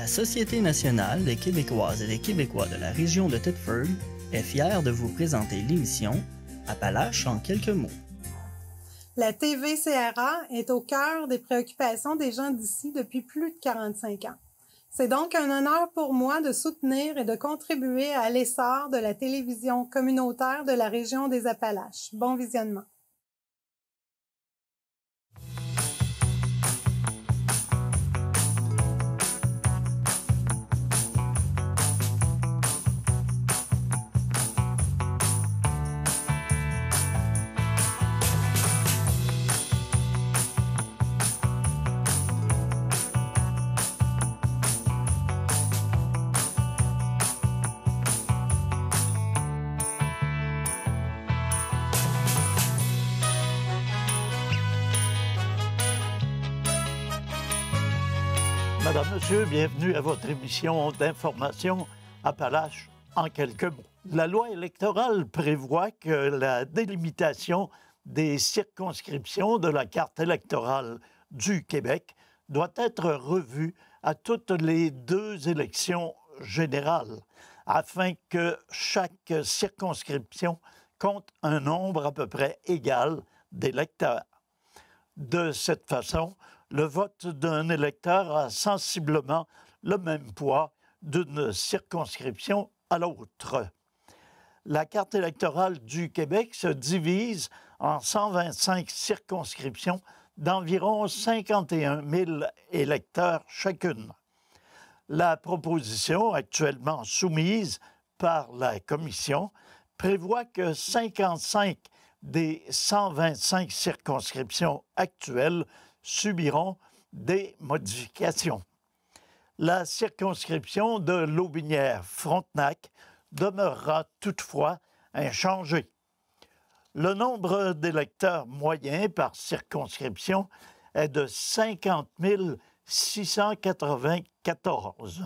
Société nationale des Québécoises et des Québécois de la région de Thetford est fière de vous présenter l'émission Appalaches en quelques mots. La TVCRA est au cœur des préoccupations des gens d'ici depuis plus de 45 ans. C'est donc un honneur pour moi de soutenir et de contribuer à l'essor de la télévision communautaire de la région des Appalaches. Bon visionnement. Madame, Monsieur, bienvenue à votre émission d'information Appalaches en quelques mots. La loi électorale prévoit que la délimitation des circonscriptions de la carte électorale du Québec doit être revue à toutes les 2 élections générales afin que chaque circonscription compte un nombre à peu près égal d'électeurs. De cette façon, le vote d'un électeur a sensiblement le même poids d'une circonscription à l'autre. La carte électorale du Québec se divise en 125 circonscriptions d'environ 51 000 électeurs chacune. La proposition actuellement soumise par la Commission prévoit que 55 des 125 circonscriptions actuelles subiront des modifications. La circonscription de Lotbinière-Frontenac demeurera toutefois inchangée. Le nombre d'électeurs moyen par circonscription est de 50 694.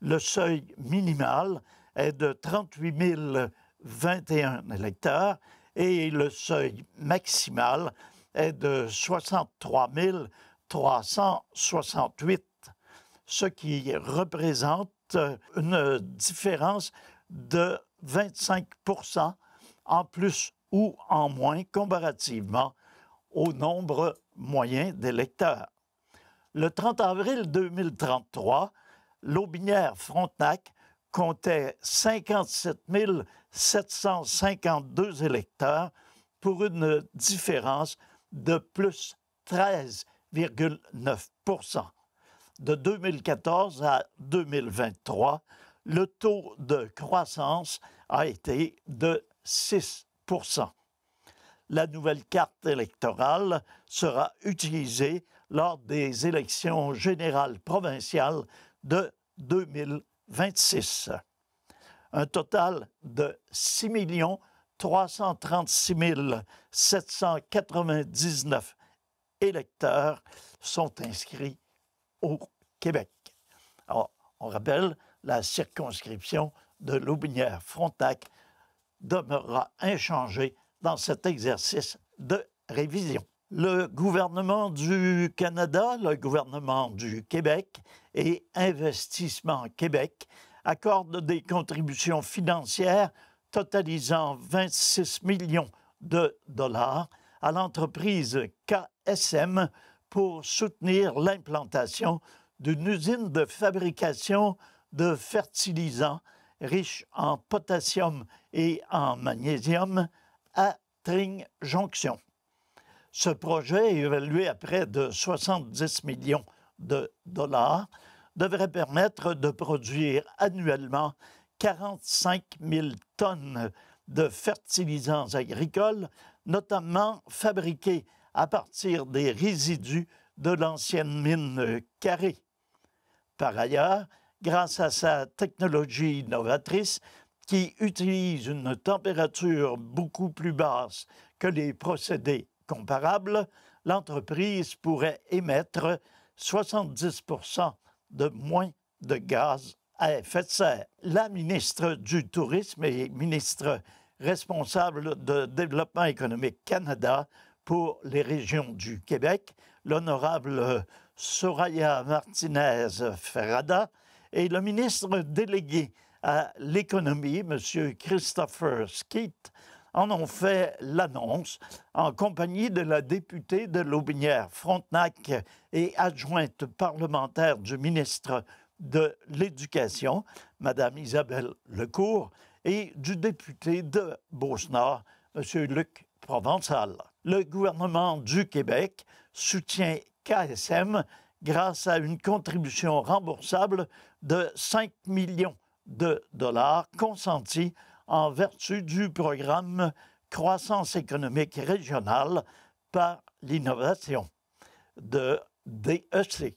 Le seuil minimal est de 38 021 électeurs et le seuil maximal est de 63 368, ce qui représente une différence de 25 % en plus ou en moins comparativement au nombre moyen d'électeurs. Le 30 avril 2033, Lotbinière-Frontenac comptait 57 752 électeurs pour une différence de plus 13,9 %. De 2014 à 2023, le taux de croissance a été de 6 %. La nouvelle carte électorale sera utilisée lors des élections générales provinciales de 2026. Un total de 6 336 799 électeurs sont inscrits au Québec. Alors, on rappelle, la circonscription de Lotbinière-Frontenac demeurera inchangée dans cet exercice de révision. Le gouvernement du Canada, le gouvernement du Québec et Investissement Québec accordent des contributions financières totalisant 26 millions de dollars à l'entreprise KSM pour soutenir l'implantation d'une usine de fabrication de fertilisants riches en potassium et en magnésium à Tring Jonction. Ce projet, évalué à près de 70 millions de dollars, devrait permettre de produire annuellement 45 000 tonnes de fertilisants agricoles, notamment fabriqués à partir des résidus de l'ancienne mine Carré. Par ailleurs, grâce à sa technologie innovatrice qui utilise une température beaucoup plus basse que les procédés comparables, l'entreprise pourrait émettre 70 % de moins de gaz à effet de serre. La ministre du Tourisme et ministre responsable de Développement économique Canada pour les régions du Québec, l'honorable Soraya Martinez-Ferrada, et le ministre délégué à l'économie, M. Christopher Skeet, en ont fait l'annonce en compagnie de la députée de Lotbinière-Frontenac et adjointe parlementaire du ministre de l'Éducation, Mme Isabelle Lecourt, et du député de Beauce-Nord, M. Luc Provençal. Le gouvernement du Québec soutient KSM grâce à une contribution remboursable de 5 millions de dollars consentis en vertu du programme Croissance économique régionale par l'innovation de DEC.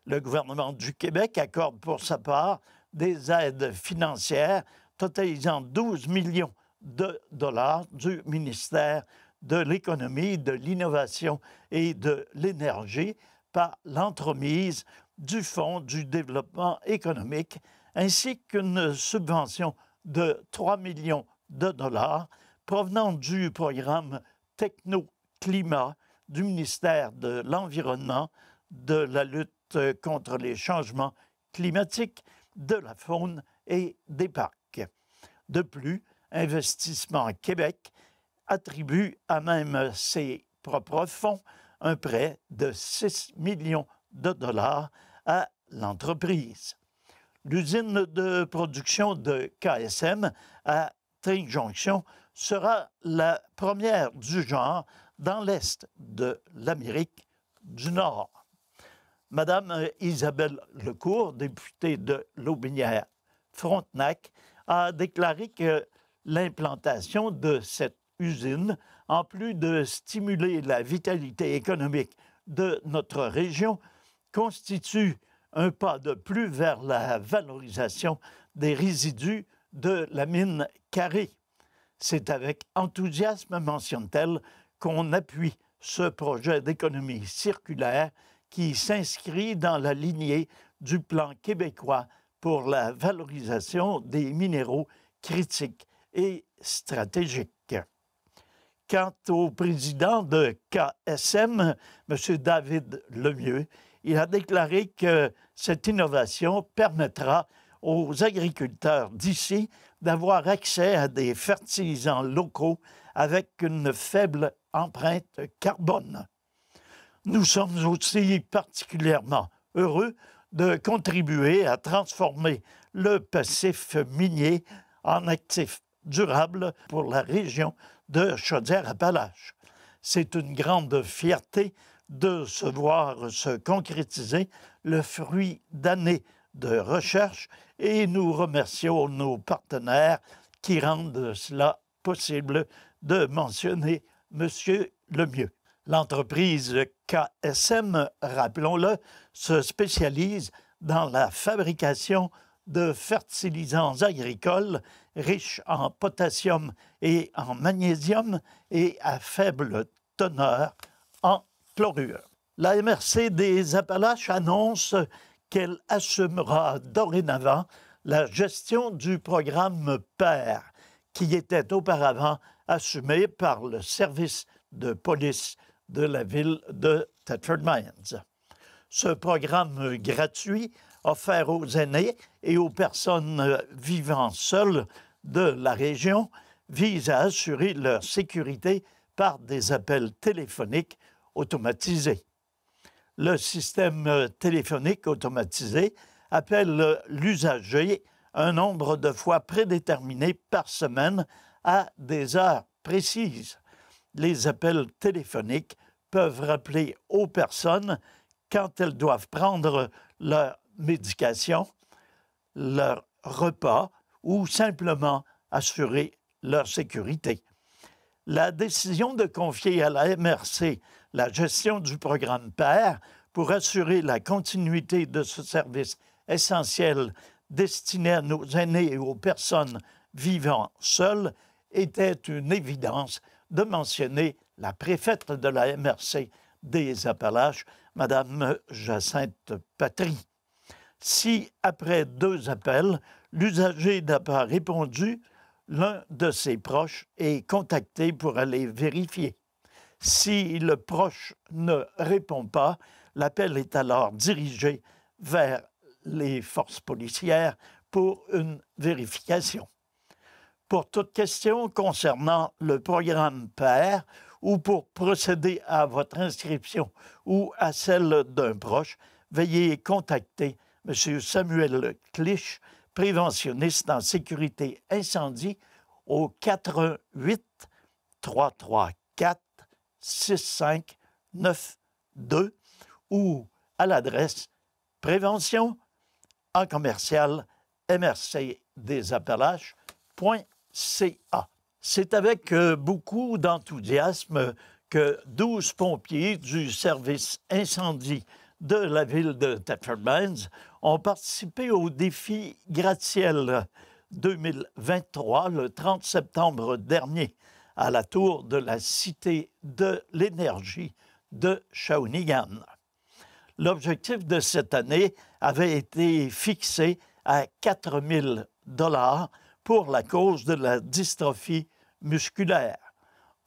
Le gouvernement du Québec accorde pour sa part des aides financières totalisant 12 millions de dollars du ministère de l'Économie, de l'Innovation et de l'Énergie par l'entremise du Fonds du développement économique, ainsi qu'une subvention de 3 millions de dollars provenant du programme Techno-Climat du ministère de l'Environnement, de la lutte contre les changements climatiques, de la faune et des parcs. De plus, Investissement Québec attribue à même ses propres fonds un prêt de 6 millions de dollars à l'entreprise. L'usine de production de KSM à Trinjonction sera la première du genre dans l'Est de l'Amérique du Nord. Madame Isabelle Lecourt, députée de Lotbinière-Frontenac, a déclaré que l'implantation de cette usine, en plus de stimuler la vitalité économique de notre région, constitue un pas de plus vers la valorisation des résidus de la mine Carré. C'est avec enthousiasme, mentionne-t-elle, qu'on appuie ce projet d'économie circulaire qui s'inscrit dans la lignée du plan québécois pour la valorisation des minéraux critiques et stratégiques. Quant au président de KSM, M. David Lemieux, il a déclaré que cette innovation permettra aux agriculteurs d'ici d'avoir accès à des fertilisants locaux avec une faible empreinte carbone. Nous sommes aussi particulièrement heureux de contribuer à transformer le passif minier en actif durable pour la région de Chaudière-Appalaches. C'est une grande fierté de se voir se concrétiser le fruit d'années de recherche et nous remercions nos partenaires qui rendent cela possible, de mentionner M. Lemieux. L'entreprise KSM, rappelons-le, se spécialise dans la fabrication de fertilisants agricoles riches en potassium et en magnésium et à faible teneur en chlorure. La MRC des Appalaches annonce qu'elle assumera dorénavant la gestion du programme PER, qui était auparavant assumé par le service de police de la ville de Thetford Mines. Ce programme gratuit, offert aux aînés et aux personnes vivant seules de la région, vise à assurer leur sécurité par des appels téléphoniques automatisés. Le système téléphonique automatisé appelle l'usager un nombre de fois prédéterminé par semaine à des heures précises. Les appels téléphoniques peuvent rappeler aux personnes quand elles doivent prendre leur médication, leur repas ou simplement assurer leur sécurité. La décision de confier à la MRC la gestion du programme PER pour assurer la continuité de ce service essentiel destiné à nos aînés et aux personnes vivant seules était une évidence de mentionner la préfète de la MRC des Appalaches, Mme Jacinthe Patry. Si, après 2 appels, l'usager n'a pas répondu, l'un de ses proches est contacté pour aller vérifier. Si le proche ne répond pas, l'appel est alors dirigé vers les forces policières pour une vérification. Pour toute question concernant le programme PER ou pour procéder à votre inscription ou à celle d'un proche, veuillez contacter M. Samuel Clich, préventionniste en sécurité incendie, au 418 334 6592 ou à l'adresse prévention@mrcdesappalaches.ca. C'est avec beaucoup d'enthousiasme que 12 pompiers du service incendie de la ville de Thetford Mines ont participé au défi gratte-ciel 2023 le 30 septembre dernier à la tour de la Cité de l'Énergie de Shawinigan. L'objectif de cette année avait été fixé à 4 000 $ pour la cause de la dystrophie musculaire,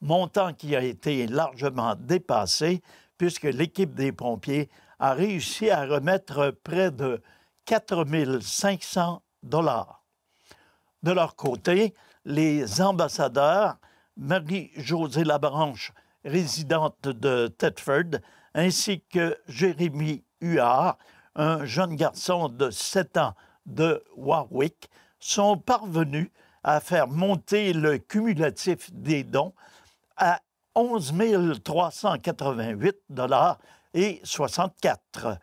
montant qui a été largement dépassé puisque l'équipe des pompiers a réussi à remettre près de 4 500 $. De leur côté, les ambassadeurs Marie-Josée Labranche, résidente de Thetford, ainsi que Jérémy Huard, un jeune garçon de 7 ans de Warwick, sont parvenus à faire monter le cumulatif des dons à 11 388 $ et 64,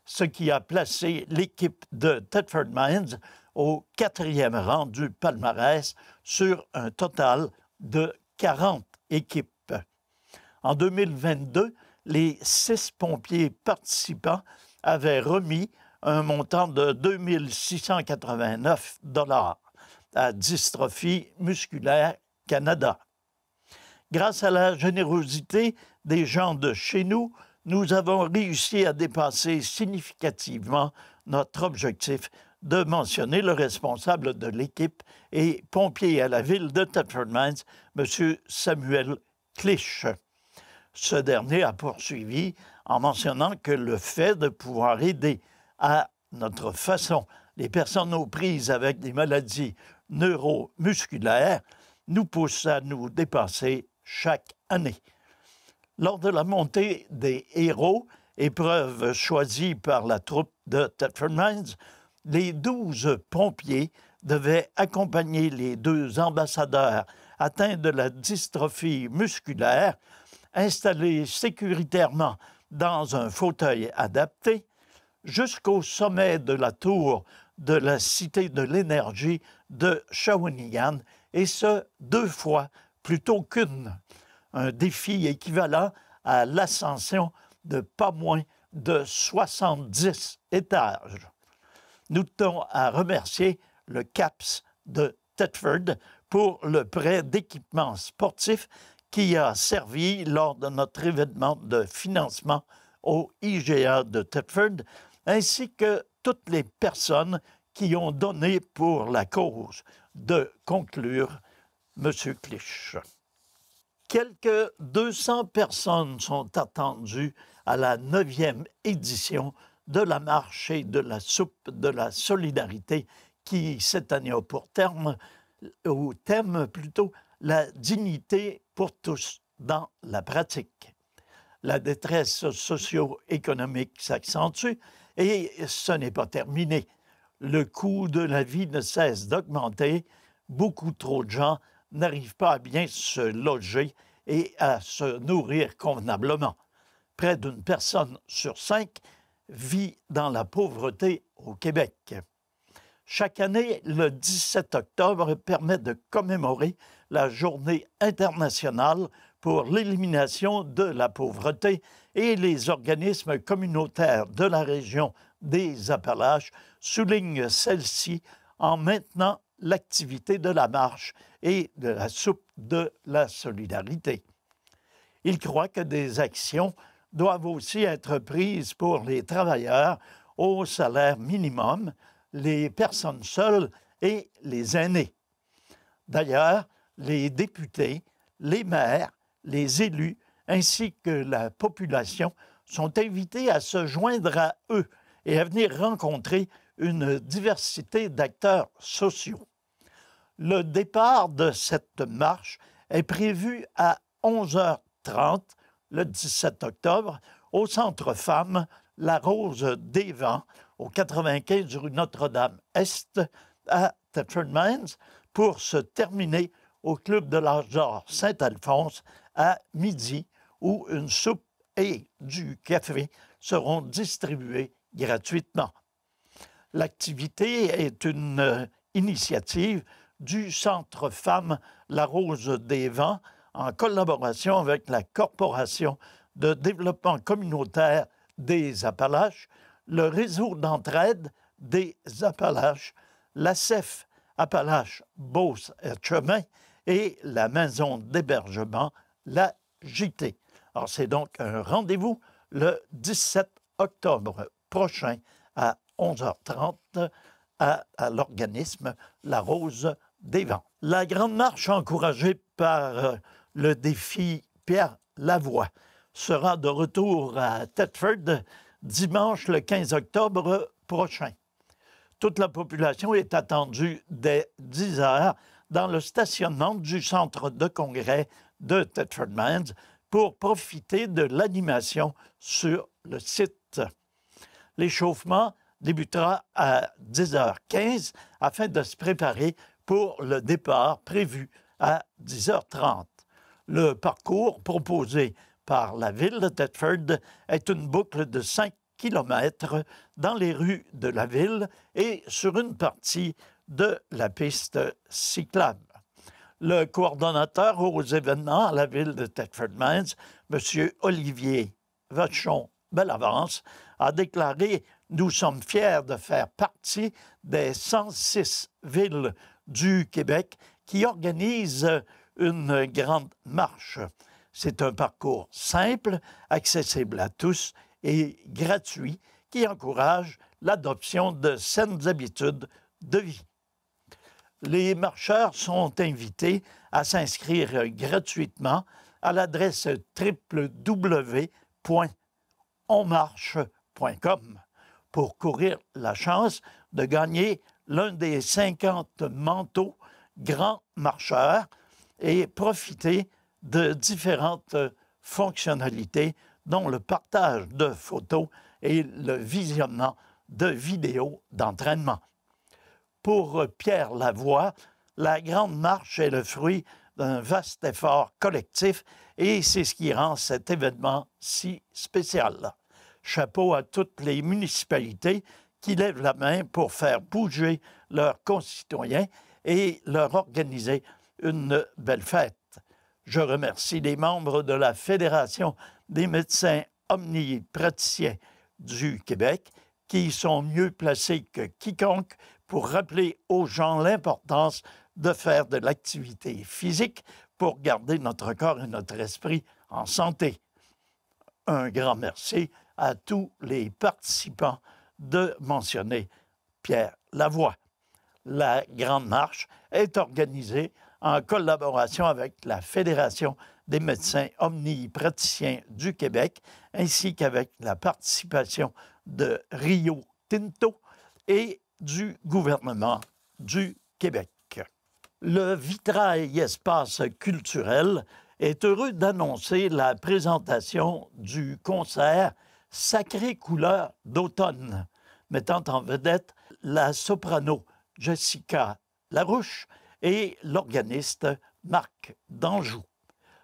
ce qui a placé l'équipe de Thetford Mines au 4e rang du palmarès sur un total de 40 équipes. En 2022, les 6 pompiers participants avaient remis un montant de 2 689 $ à Dystrophie musculaire Canada. Grâce à la générosité des gens de chez nous, nous avons réussi à dépasser significativement notre objectif de mentionner le responsable de l'équipe et pompier à la ville de Thetford Mines, M. Samuel Clich. Ce dernier a poursuivi en mentionnant que le fait de pouvoir aider à notre façon les personnes aux prises avec des maladies neuromusculaires nous pousse à nous dépasser chaque année. Lors de la montée des héros, épreuve choisie par la troupe de Thetford Mines, les 12 pompiers devaient accompagner les 2 ambassadeurs atteints de la dystrophie musculaire, installés sécuritairement dans un fauteuil adapté, jusqu'au sommet de la tour de la Cité de l'Énergie de Shawinigan, et ce 2 fois plutôt qu'une. Un défi équivalent à l'ascension de pas moins de 70 étages. Nous tenons à remercier le CAPS de Thetford pour le prêt d'équipements sportifs qui a servi lors de notre événement de financement au IGA de Thetford, ainsi que toutes les personnes qui ont donné pour la cause. De conclure, M. Clich. Quelques 200 personnes sont attendues à la 9e édition de la marche et de la soupe de la solidarité qui, cette année, a pour thème la dignité pour tous dans la pratique. La détresse socio-économique s'accentue et ce n'est pas terminé. Le coût de la vie ne cesse d'augmenter. Beaucoup trop de gens n'arrivent pas à bien se loger et à se nourrir convenablement. Près d'une personne sur 5 vit dans la pauvreté au Québec. Chaque année, le 17 octobre permet de commémorer la Journée internationale pour l'élimination de la pauvreté et les organismes communautaires de la région des Appalaches soulignent celle-ci en maintenant l'activité de la marche et de la soupe de la solidarité. Ils croient que des actions doivent aussi être prises pour les travailleurs au salaire minimum, les personnes seules et les aînés. D'ailleurs, les députés, les maires, les élus ainsi que la population sont invités à se joindre à eux et à venir rencontrer une diversité d'acteurs sociaux. Le départ de cette marche est prévu à 11h30 le 17 octobre au Centre Femmes La Rose des Vents, au 95 rue Notre-Dame-Est à Thetford Mines, pour se terminer au Club de l'Âge d'Or Saint-Alphonse à midi, où une soupe et du café seront distribués gratuitement. L'activité est une initiative du Centre Femmes La Rose des Vents en collaboration avec la Corporation de développement communautaire des Appalaches, le Réseau d'entraide des Appalaches, la CEF Appalaches Beauce et Chemin et la maison d'hébergement, la JT. Alors, c'est donc un rendez-vous le 17 octobre prochain à 11h30 à l'organisme La Rose des Vents. La grande marche encouragée par le défi Pierre Lavoie sera de retour à Thetford dimanche le 15 octobre prochain. Toute la population est attendue dès 10 heures dans le stationnement du centre de congrès de Thetford Mines pour profiter de l'animation sur le site. L'échauffement débutera à 10h15 afin de se préparer pour le départ prévu à 10h30. Le parcours proposé par la ville de Thetford est une boucle de 5 km dans les rues de la ville et sur une partie de la piste cyclable. Le coordonnateur aux événements à la ville de Thetford Mines, M. Olivier Vachon-Bellavance, a déclaré « Nous sommes fiers de faire partie des 106 villes du Québec qui organisent une grande marche. C'est un parcours simple, accessible à tous et gratuit qui encourage l'adoption de saines habitudes de vie. Les marcheurs sont invités à s'inscrire gratuitement à l'adresse www.onmarche.com pour courir la chance de gagner l'un des 50 manteaux grands marcheurs et profiter de différentes fonctionnalités dont le partage de photos et le visionnement de vidéos d'entraînement. Pour Pierre Lavoie, la Grande Marche est le fruit d'un vaste effort collectif et c'est ce qui rend cet événement si spécial. Chapeau à toutes les municipalités qui lèvent la main pour faire bouger leurs concitoyens et leur organiser une belle fête. Je remercie les membres de la Fédération des médecins omnipraticiens du Québec qui sont mieux placés que quiconque pour rappeler aux gens l'importance de faire de l'activité physique pour garder notre corps et notre esprit en santé. Un grand merci à tous les participants de mentionner Pierre Lavoie. La Grande Marche est organisée en collaboration avec la Fédération des médecins omnipraticiens du Québec, ainsi qu'avec la participation de Rio Tinto et du gouvernement du Québec. Le Vitrail Espace culturel est heureux d'annoncer la présentation du concert Sacrée couleur d'automne, mettant en vedette la soprano Jessica Larouche et l'organiste Marc Danjou.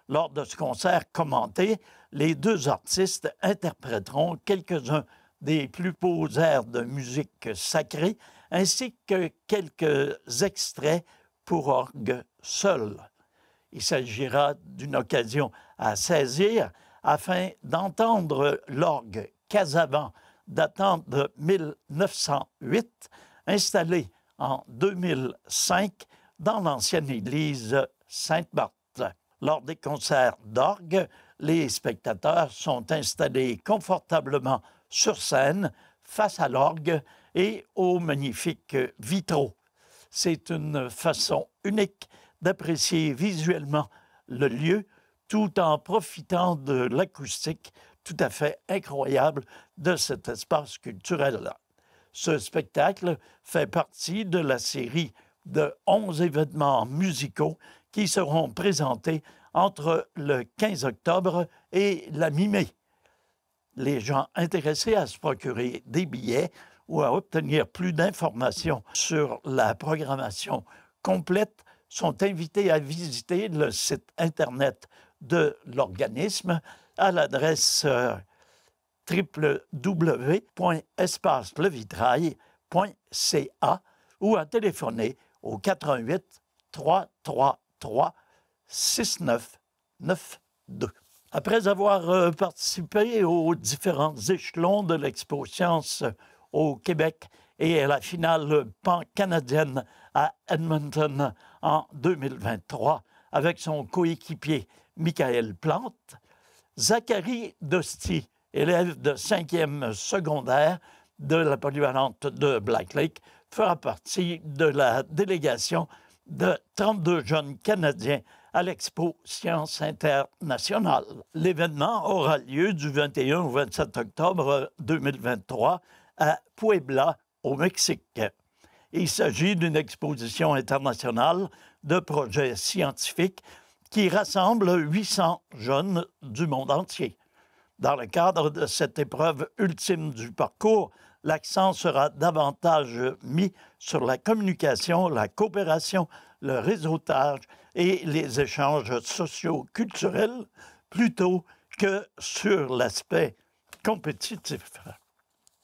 Lors de ce concert commenté, les deux artistes interpréteront quelques-uns des plus beaux airs de musique sacrée, ainsi que quelques extraits pour orgue seul. Il s'agira d'une occasion à saisir afin d'entendre l'orgue Casavant datant de 1908, installé en 2005 dans l'ancienne église Sainte-Marthe. Lors des concerts d'orgue, les spectateurs sont installés confortablement sur scène, face à l'orgue et aux magnifiques vitraux. C'est une façon unique d'apprécier visuellement le lieu, tout en profitant de l'acoustique tout à fait incroyable de cet espace culturel-là. Ce spectacle fait partie de la série de 11 événements musicaux qui seront présentés entre le 15 octobre et la mi-mai. Les gens intéressés à se procurer des billets ou à obtenir plus d'informations sur la programmation complète sont invités à visiter le site Internet de l'organisme à l'adresse www.espacelevitrail.ca ou à téléphoner au 88 333 6992. Après avoir participé aux différents échelons de l'Expo Science au Québec et à la finale pan-canadienne à Edmonton en 2023 avec son coéquipier Michael Plante, Zachary Dosti, élève de 5e secondaire de la polyvalente de Black Lake, fera partie de la délégation de 32 jeunes Canadiens à l'Expo Sciences internationale. L'événement aura lieu du 21 au 27 octobre 2023 à Puebla, au Mexique. Il s'agit d'une exposition internationale de projets scientifiques qui rassemble 800 jeunes du monde entier. Dans le cadre de cette épreuve ultime du parcours, l'accent sera davantage mis sur la communication, la coopération, le réseautage et les échanges socio-culturels plutôt que sur l'aspect compétitif.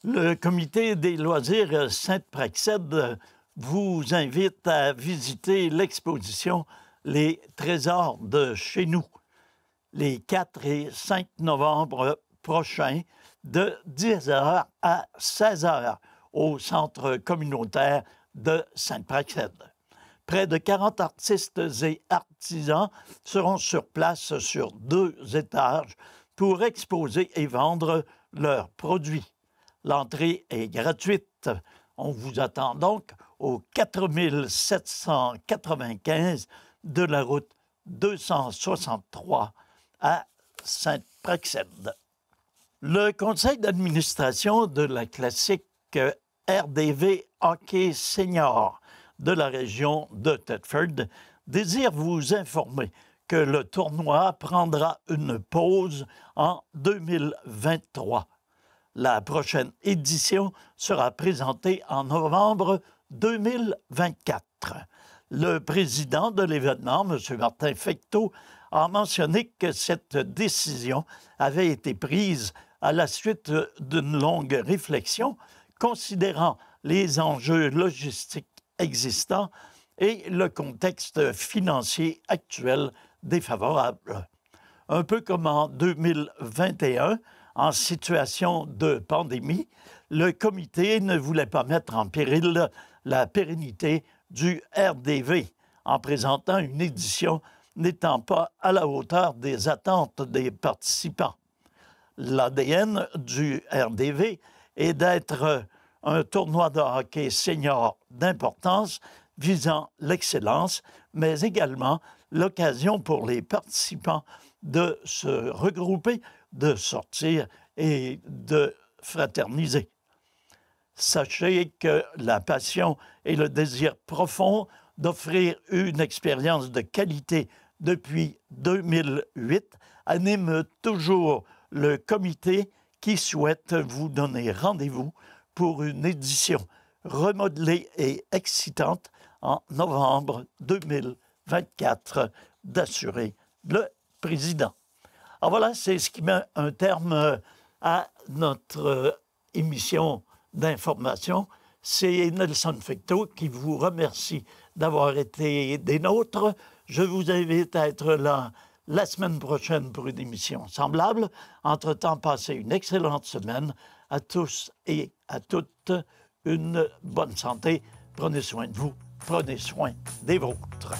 Le Comité des loisirs Sainte-Praxède vous invite à visiter l'exposition Les Trésors de chez nous les 4 et 5 novembre prochains de 10h à 16h au Centre communautaire de Sainte-Praxède. Près de 40 artistes et artisans seront sur place sur 2 étages pour exposer et vendre leurs produits. L'entrée est gratuite. On vous attend donc au 4795 de la route 263 à Sainte-Praxède. Le conseil d'administration de la classique RDV Hockey Senior de la région de Thetford désire vous informer que le tournoi prendra une pause en 2023. La prochaine édition sera présentée en novembre 2024. Le président de l'événement, M. Martin Fecteau, a mentionné que cette décision avait été prise à la suite d'une longue réflexion considérant les enjeux logistiques existants et le contexte financier actuel défavorable. Un peu comme en 2021, en situation de pandémie, le comité ne voulait pas mettre en péril la pérennité du RDV en présentant une édition n'étant pas à la hauteur des attentes des participants. L'ADN du RDV est d'être un tournoi de hockey senior d'importance visant l'excellence, mais également l'occasion pour les participants de se regrouper, de sortir et de fraterniser. Sachez que la passion et le désir profond d'offrir une expérience de qualité depuis 2008 animent toujours le comité qui souhaite vous donner rendez-vous pour une édition remodelée et excitante en novembre 2024, d'assurer le président. Alors voilà, c'est ce qui met un terme à notre émission d'information. C'est Nelson Fecteau qui vous remercie d'avoir été des nôtres. Je vous invite à être là la semaine prochaine pour une émission semblable. Entre-temps, passez une excellente semaine. À tous et à toutes, une bonne santé. Prenez soin de vous, prenez soin des vôtres.